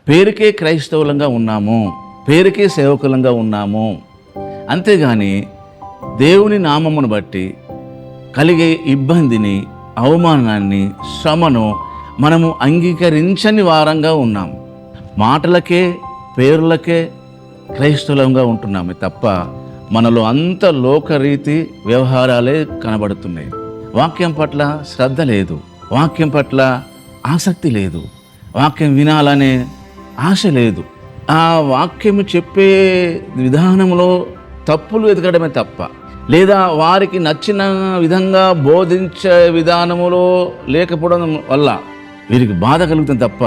పేరుకే క్రైస్తవులంగా ఉన్నాము, పేరుకే సేవకులంగా ఉన్నాము. అంతేగాని దేవుని నామమును బట్టి కలిగే ఇబ్బందిని, అవమానాన్ని, శ్రమను మనము అంగీకరించని వారంగా ఉన్నాం. మాటలకే, పేర్లకే క్రైస్తవులంగా ఉంటున్నామే తప్ప మనలో అంత లోకరీతి వ్యవహారాలే కనబడుతున్నాయి. వాక్యం పట్ల శ్రద్ధ లేదు, వాక్యం పట్ల ఆసక్తి లేదు, వాక్యం వినాలనే ఆశ లేదు. ఆ వాక్యము చెప్పే విధానంలో తప్పులు వెతకడమే తప్ప, లేదా వారికి నచ్చిన విధంగా బోధించే విధానములో లేకపోవడం వల్ల వీరికి బాధ కలుగుతుంది తప్ప,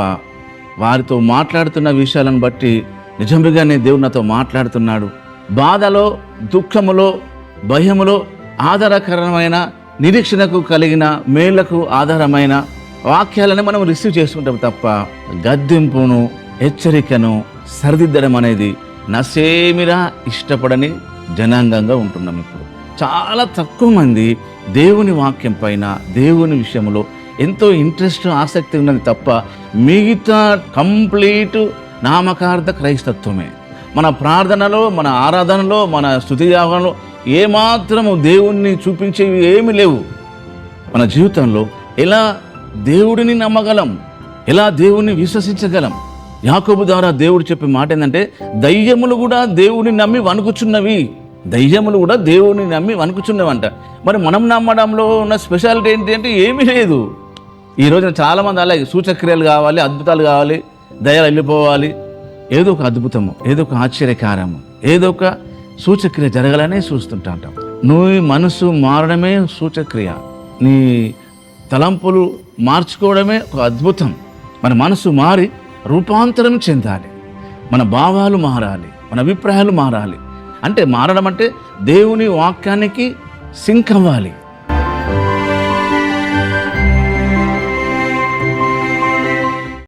వారితో మాట్లాడుతున్న విషయాలను బట్టి నిజంగానే దేవుడు నాతో మాట్లాడుతున్నాడు, బాధలో, దుఃఖములో, భయములో ఆధారకరమైన, నిరీక్షణకు కలిగిన, మేళ్లకు ఆధారమైన వాక్యాలను మనం రిసీవ్ చేసుకుంటాం తప్ప గద్దింపును, హెచ్చరికను సరిదిద్దడం అనేది నసేమిరా ఇష్టపడని జనాంగంగా ఉంటున్నాం. ఇప్పుడు చాలా తక్కువ మంది దేవుని వాక్యం పైన, దేవుని విషయంలో ఎంతో ఇంట్రెస్ట్, ఆసక్తి ఉన్నది తప్ప మిగతా కంప్లీట్ నామకార్థ క్రైస్తత్వమే. మన ప్రార్థనలో, మన ఆరాధనలో, మన స్తుతి యాగంలో ఏమాత్రము దేవుణ్ణి చూపించేవి ఏమీ లేవు. మన జీవితంలో ఎలా దేవుడిని నమ్మగలం, ఎలా దేవుణ్ణి విశ్వసించగలం? యాకోబు ద్వారా దేవుడు చెప్పే మాట ఏంటంటే, దయ్యములు కూడా దేవుడిని నమ్మి వణుకుచున్నవి. దయ్యములు కూడా దేవుడిని నమ్మి వణుకుచున్నవంట. మరి మనం నమ్మడంలో ఉన్న స్పెషాలిటీ ఏంటి అంటే ఏమీ లేదు. ఈ రోజున చాలామంది అలాగే సూచక్రియలు కావాలి, అద్భుతాలు కావాలి, దయలు వెళ్ళిపోవాలి, ఏదో ఒక అద్భుతము, ఏదో ఒక ఆశ్చర్యకారము, ఏదో ఒక సూచక్రియ జరగాలనే చూస్తుంటా ఉంటాం. నీ మనసు మారడమే సూచక్రియ, నీ తలంపులు మార్చుకోవడమే ఒక అద్భుతం. మన మనసు మారి రూపాంతరం చెందాలి, మన భావాలు మారాలి, మన అభిప్రాయాలు మారాలి. అంటే మారడం అంటే దేవుని వాక్యానికి సింక్ అవ్వాలి.